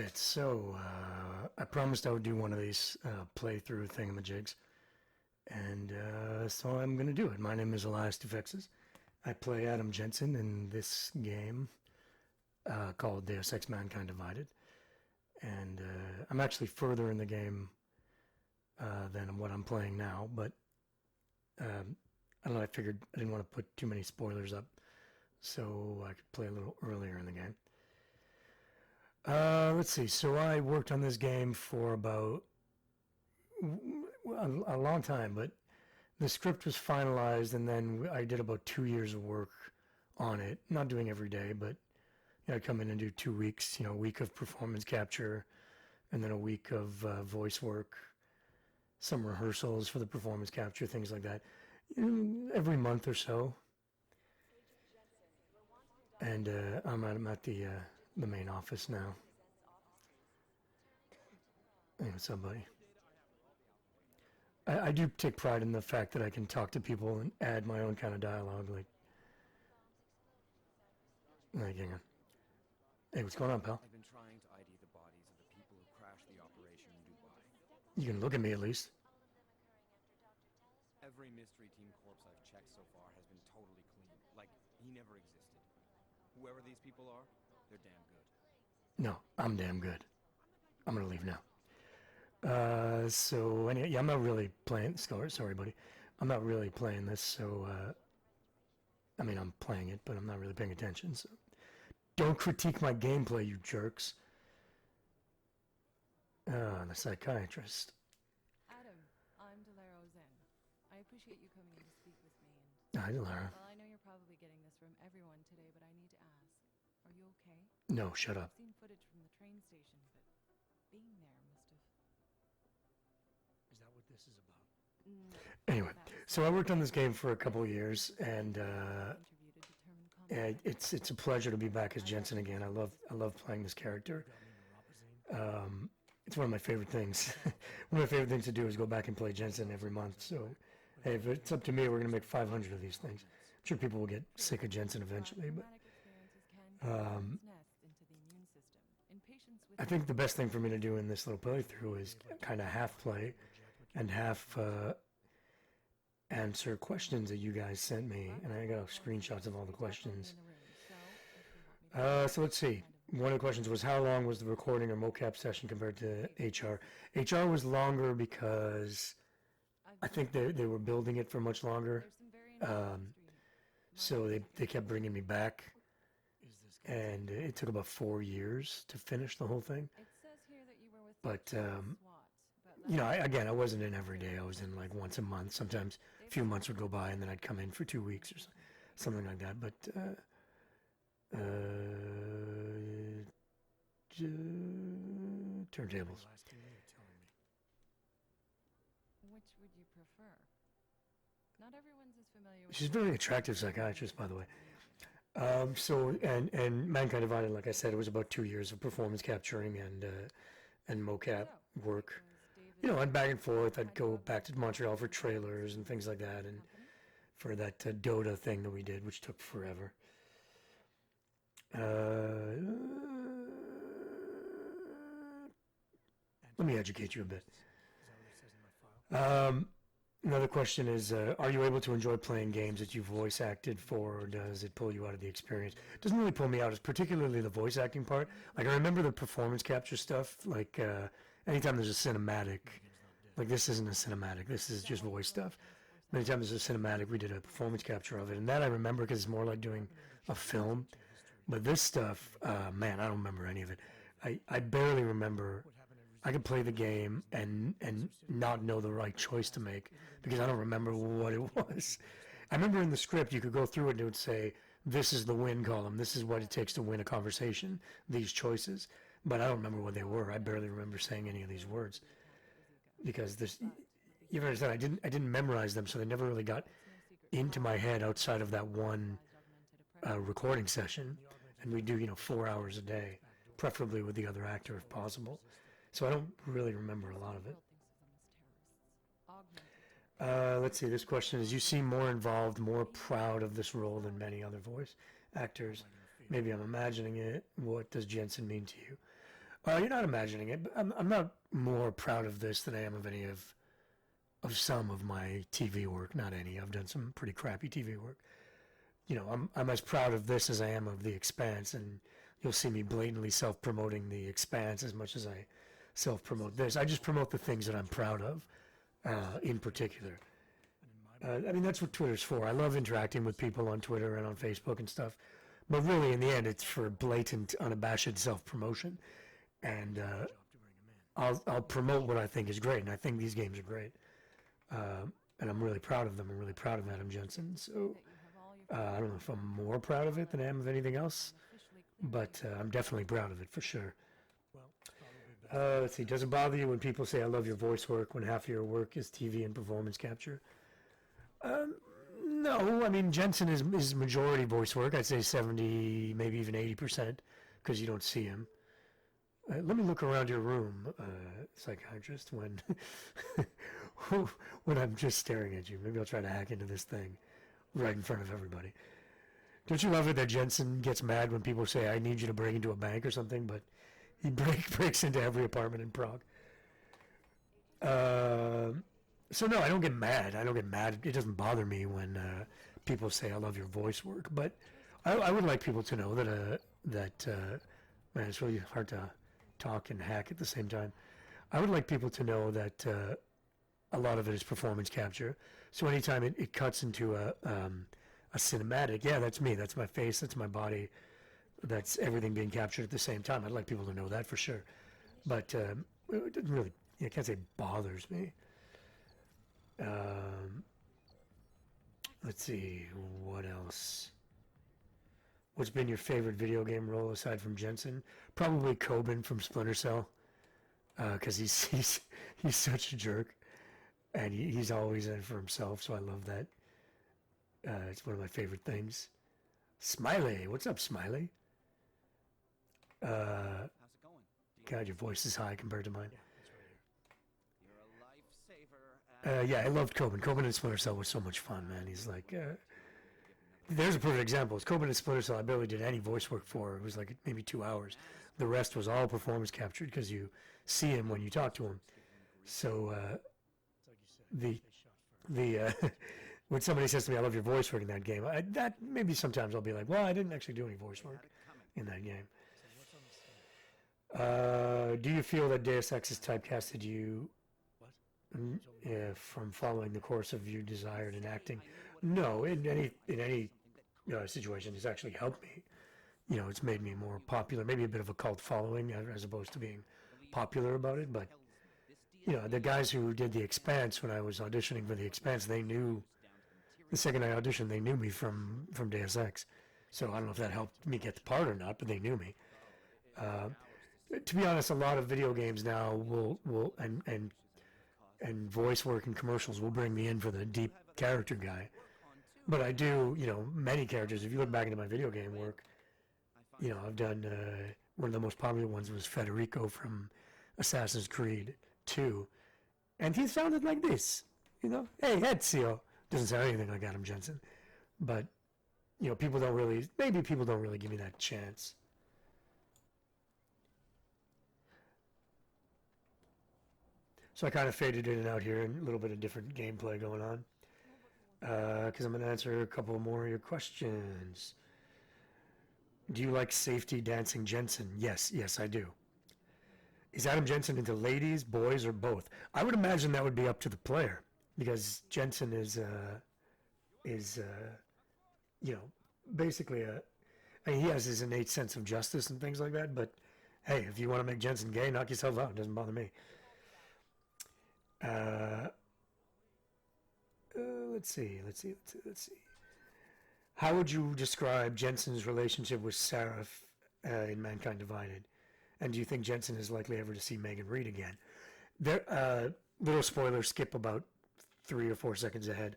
Alright, so I promised I would do one of these playthrough thingamajigs, and so I'm going to do it. My name is Elias Toufexis. I play Adam Jensen in this game called Deus Ex Mankind Divided, and I'm actually further in the game than what I'm playing now, but I don't know, I figured I didn't want to put too many spoilers up, so I could play a little earlier in the game. Let's see. So I worked on this game for about a long time, but the script was finalized, and then I did about 2 years of work on it. Not doing every day, but I'd come in and do 2 weeks. A week of performance capture, and then a week of voice work, some rehearsals for the performance capture, things like that. Every month or so. And I'm at the main office now. Hey, what's up, buddy? I do take pride in the fact that I can talk to people and add my own kind of dialogue, hang on. Hey, what's going on, pal? I've been trying to ID the bodies of the people who crashed the operation in Dubai. You can look at me at least. Every mystery team corpse I've checked so far has been totally clean, like he never existed. Whoever these people are, they're damn good. No, I'm damn good. I'm gonna leave now. So anyway, yeah, I'm not really playing. Sorry, buddy. I'm not really playing this, so I mean, I'm playing it, but I'm not really paying attention. So don't critique my gameplay, you jerks. The psychiatrist. Adam, I'm Delaro Zen. I appreciate you coming in to speak with me. Hi, Lara. Well, I know you're probably getting this from everyone today, but I need to ask: are you okay? No, shut up. I've seen footage from the train station, but being there must have. Is that what this is about? Anyway, so I worked on this game for a couple of years, and it's a pleasure to be back as Jensen again. I love playing this character. It's one of my favorite things. One of my favorite things to do is go back and play Jensen every month. So, hey, if it's up to me, we're gonna make 500 of these things. I'm sure people will get sick of Jensen eventually, but I think the best thing for me to do in this little playthrough is kind of half play and half answer questions that you guys sent me, and I got screenshots of all the questions. So let's see. One of the questions was, how long was the recording or mocap session compared to HR? HR was longer because I think they were building it for much longer. So they kept bringing me back, and it took about 4 years to finish the whole thing. But I wasn't in every day. I was in like once a month. Sometimes a few months would go by, and then I'd come in for 2 weeks or something like that. But turntables. Which would you prefer? Not everyone's as familiar with. She's a very attractive psychiatrist, by the way. So Mankind Divided, like I said, it was about 2 years of performance capturing and mocap work. And back and forth. I'd go back to Montreal for trailers and things like that, and for that Dota thing that we did, which took forever. Let me educate you a bit. Another question is, are you able to enjoy playing games that you voice acted for, or does it pull you out of the experience? It doesn't really pull me out, it's particularly the voice acting part. Like, I remember the performance capture stuff, like, anytime there's a cinematic, like this isn't a cinematic, this is just voice stuff. Anytime there's a cinematic, we did a performance capture of it, and that I remember because it's more like doing a film. But this stuff, man, I don't remember any of it. I barely remember. I could play the game and not know the right choice to make because I don't remember what it was. I remember in the script you could go through it and it would say, this is the win column, this is what it takes to win a conversation, these choices. But I don't remember what they were. I barely remember saying any of these words because you understand, I didn't memorize them, so they never really got into my head outside of that one recording session. And we do 4 hours a day, preferably with the other actor if possible. So I don't really remember a lot of it. Let's see, this question is, you seem more involved, more proud of this role than many other voice actors. Maybe I'm imagining it. What does Jensen mean to you? You're not imagining it, but I'm not more proud of this than I am of any of some of my TV work. Not any. I've done some pretty crappy TV work. You know, I'm as proud of this as I am of The Expanse, and you'll see me blatantly self-promoting The Expanse as much as I self-promote this. I just promote the things that I'm proud of, in particular. I mean, that's what Twitter's for. I love interacting with people on Twitter and on Facebook and stuff, but really, in the end, it's for blatant, unabashed self-promotion. And I'll promote what I think is great, and I think these games are great. And I'm really proud of them. I'm really proud of Adam Jensen. So That you have all your I don't know if I'm more proud of it than I am of anything else, officially cleared. but I'm definitely proud of it for sure. Let's see. Does it bother you when people say I love your voice work when half of your work is TV and performance capture? No, I mean Jensen is majority voice work. I'd say 70, maybe even 80%, because you don't see him. Let me look around your room, psychiatrist, when when I'm just staring at you. Maybe I'll try to hack into this thing right in front of everybody. Don't you love it that Jensen gets mad when people say, I need you to break into a bank or something, but he breaks into every apartment in Prague? So no, I don't get mad. I don't get mad. It doesn't bother me when people say, I love your voice work. But I would like people to know that man, it's really hard to talk and hack at the same time. I would like people to know that a lot of it is performance capture. So anytime it cuts into a cinematic, yeah, that's me. That's my face. That's my body. That's everything being captured at the same time. I'd like people to know that for sure. But it doesn't really, I can't say it bothers me. Let's see, what else? What's been your favorite video game role aside from Jensen? Probably Coben from Splinter Cell, because he's such a jerk, and he's always in for himself. So I love that. It's one of my favorite things. Smiley, what's up, Smiley? How's it going? God, your voice is high compared to mine. You're a lifesaver. Yeah, I loved Coben. Coben and Splinter Cell was so much fun, man. He's like, there's a perfect example. It's Coben and Splinter Cell. I barely did any voice work for. It was like maybe 2 hours. The rest was all performance captured because you see him when you talk to him. So the when somebody says to me, "I love your voice work in that game," that maybe sometimes I'll be like, "Well, I didn't actually do any voice work in that game." Do you feel that Deus Ex has typecasted you from following the course of you desired in acting? No, in any situation, it's actually helped me. You know, it's made me more popular, maybe a bit of a cult following as opposed to being popular about it. But you know, the guys who did The Expanse when I was auditioning for The Expanse, they knew the second I auditioned, they knew me from Deus Ex. So I don't know if that helped me get the part or not, but they knew me. To be honest, a lot of video games now will and voice work and commercials will bring me in for the deep character guy. But I do, you know, many characters. If you look back into my video game work, you know, I've done one of the most popular ones was Federico from Assassin's Creed 2, and he sounded like this, you know. Hey, Ezio doesn't sound anything like Adam Jensen, but you know, maybe people don't really give me that chance. So I kind of faded in and out here, and a little bit of different gameplay going on. Because I'm going to answer a couple more of your questions. Do you like safety dancing Jensen? Yes, I do. Is Adam Jensen into ladies, boys, or both? I would imagine that would be up to the player, because Jensen is you know, basically I mean, he has his innate sense of justice and things like that. But hey, if you want to make Jensen gay, knock yourself out. It doesn't bother me. Let's see. How would you describe Jensen's relationship with Sarah in Mankind Divided? And do you think Jensen is likely ever to see Megan Reed again? There, little spoiler, skip about 3 or 4 seconds ahead.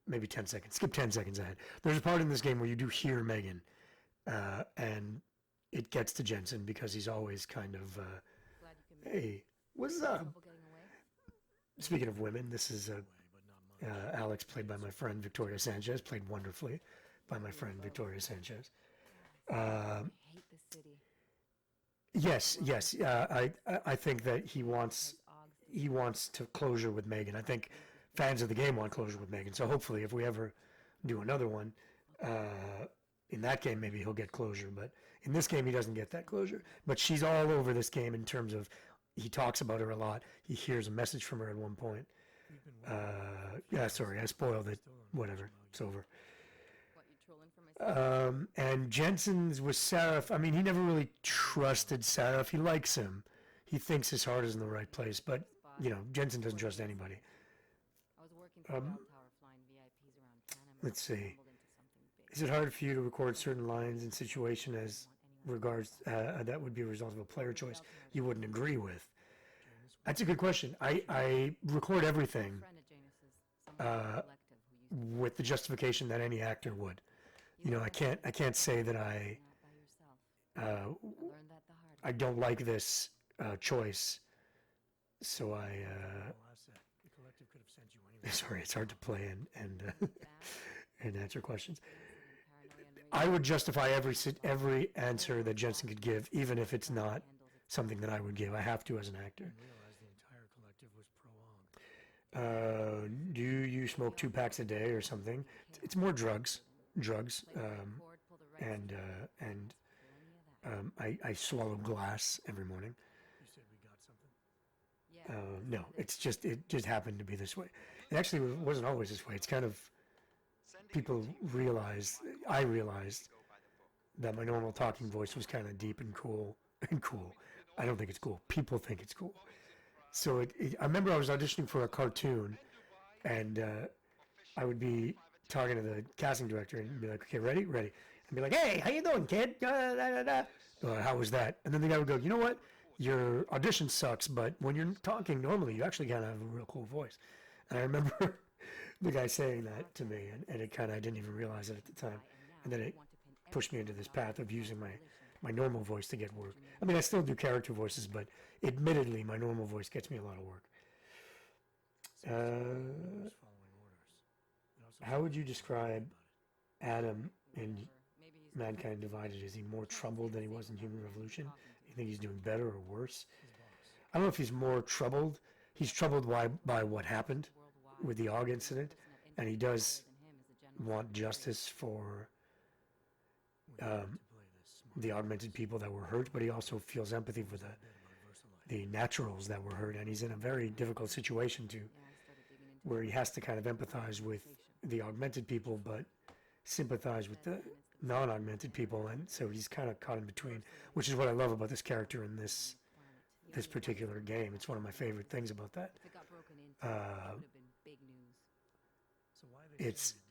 Maybe 10 seconds. Skip 10 seconds ahead. There's a part in this game where you do hear Megan, and it gets to Jensen because he's always kind of, Glad you can make hey, what's up? trouble getting away. Speaking of women, this is Alex, played by my friend Victoria Sanchez, played wonderfully by my friend Victoria Sanchez. I hate this city. Yes, yes. I think that he wants to closure with Megan. I think fans of the game want closure with Megan. So hopefully, if we ever do another one, in that game maybe he'll get closure. But in this game, he doesn't get that closure. But she's all over this game in terms of he talks about her a lot. He hears a message from her at one point. Yeah, sorry, I spoiled it. Whatever, it's over. What, you trolling for my And Jensen's with Seraph. I mean, he never really trusted Seraph. He likes him. He thinks his heart is in the right place. But, Jensen doesn't trust anybody. I was working for Bell Tower flying VIPs around Panama. Let's see. Stumbled into something big. Is it hard for you to record certain lines in situation as regards that would be a result of a player choice you wouldn't agree with? That's a good question. I record everything Friend of Janus's, someone from the collective who used to with the justification that any actor would. I can't say that hang out by yourself. I learned that the hard way. I don't like this choice, so I. The collective could have sent you anyway. Sorry, it's hard to play and That, and answer questions. paranoia and rage, I would justify every answer that Jensen could give, even if it's not handles it. something that I would give. I have to as an actor. Realized the entire collective was pro-Og. Do you smoke 2 packs a day or something? It's more drugs, Like the cord, pull the right and stick, and pull any of that. I swallow glass every morning. You said we got something? Yeah, No, it just happened to be this way. It actually wasn't always this way. It's kind of people I realized that my normal talking voice was kind of deep and cool I don't think it's cool. People think it's cool. So I remember I was auditioning for a cartoon, and I would be talking to the casting director and be like, "Okay, ready?" And be like, "Hey, how you doing, kid? How was that?" And then the guy would go, "You know what? Your audition sucks, but when you're talking normally, you actually kind of have a real cool voice." And I remember the guy saying that to me, and it kind of I didn't even realize it at the time, and then it pushed me into this path of using my normal voice to get work. I mean, I still do character voices, but admittedly, my normal voice gets me a lot of work. Was following orders. It also How would you describe Adam in Maybe he's Mankind Divided? Is he more troubled than he was in Human Revolution? You think he's doing better or worse? I don't know if he's more troubled. He's troubled by what happened worldwide. with the Og incident, and he does Than him is a general want justice for we need to play this smart. the augmented people that were hurt, but he also feels empathy for the naturals that were hurt, and he's in a very difficult situation too, Yeah, I started digging into where he has to kind of empathize with the augmented people, but sympathize with the non-augmented people, and so he's kind of caught in between, which is what I love about this character in this particular game. It's one of my favorite things about that. If it got broken into, it would have been big news. So why they It's say you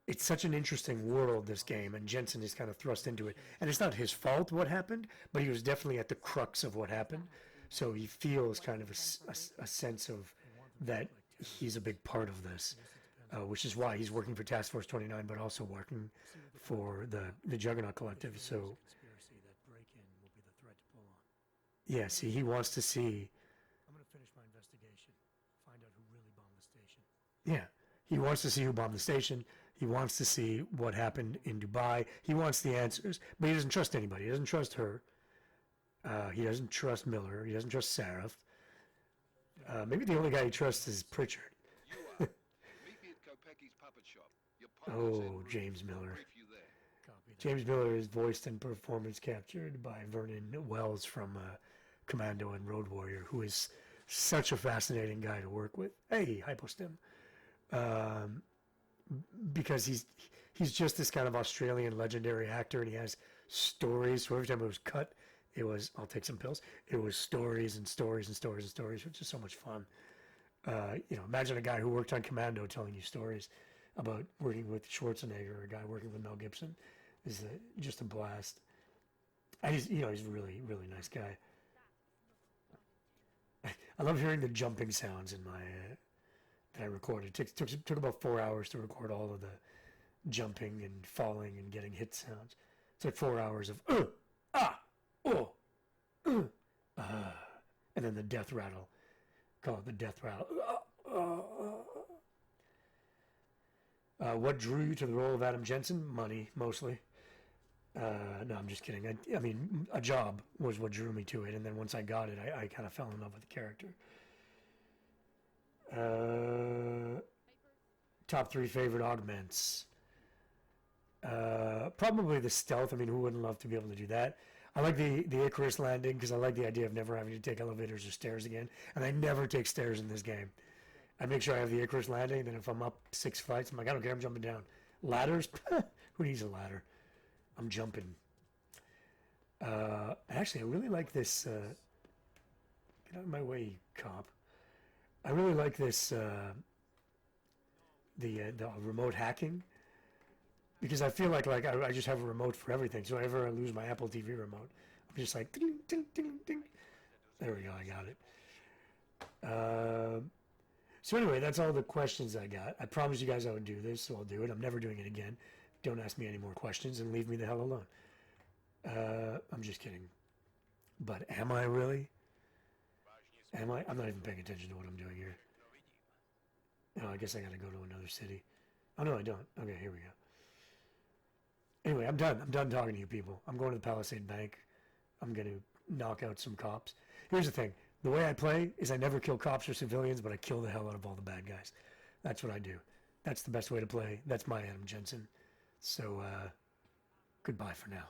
did? it's such an interesting world, this game, and Jensen is kind of thrust into it. And it's not his fault what happened, but he was definitely at the crux of what happened. So he feels kind of a sense of that he's a big part of this, which is why he's working for Task Force 29, but also working for the Juggernaut Collective. So, Conspiracy that break-in will be the thread to pull on. yeah, see, he wants to see, I'm gonna finish my investigation. Find out who really bombed the station. yeah, he wants to see who bombed the station. He wants to see what happened in Dubai. He wants the answers, but he doesn't trust anybody. He doesn't trust her. He doesn't trust Miller. He doesn't trust Seraph. Maybe the only guy he trusts is Pritchard. Meet me at Kopecki's puppet shop. Your partner Oh, said James we'll Miller. brief you there. Copy that. James Miller is voiced and performance captured by Vernon Wells from Commando and Road Warrior, who is such a fascinating guy to work with. Hey, Hypostim. Because he's just this kind of Australian legendary actor, and he has stories. So every time it was cut, it was, I'll take some pills. It was stories and stories and stories and stories, which is so much fun. Imagine a guy who worked on Commando telling you stories about working with Schwarzenegger, or a guy working with Mel Gibson. Is just a blast. And he's a really, really nice guy. I love hearing the jumping sounds in my that I recorded. It took about 4 hours to record all of the jumping and falling and getting hit sounds. It's like 4 hours of oh, and then the death rattle. Call it the death rattle. What drew you to the role of Adam Jensen? Money, mostly. No, I'm just kidding. I mean, a job was what drew me to it, and then once I got it, I kind of fell in love with the character. Top 3 favorite augments. Probably the stealth. I mean, who wouldn't love to be able to do that? I like the Icarus landing because I like the idea of never having to take elevators or stairs again. And I never take stairs in this game. I make sure I have the Icarus landing. Then if I'm up 6 flights, I'm like, I don't care. I'm jumping down. Ladders? Who needs a ladder? I'm jumping. Actually, I really like this. Get out of my way, cop. I really like this. The remote hacking. Because I feel like I just have a remote for everything. So whenever I lose my Apple TV remote, I'm just like, ding, ding, ding, ding. There we go, I got it. So anyway, that's all the questions I got. I promised you guys I would do this, so I'll do it. I'm never doing it again. Don't ask me any more questions and leave me the hell alone. I'm just kidding. But am I really? Am I? I'm not even paying attention to what I'm doing here. No, I guess I gotta go to another city. Oh, no, I don't. Okay, here we go. Anyway, I'm done. I'm done talking to you people. I'm going to the Palisade Bank. I'm going to knock out some cops. Here's the thing. The way I play is I never kill cops or civilians, but I kill the hell out of all the bad guys. That's what I do. That's the best way to play. That's my Adam Jensen. So, goodbye for now.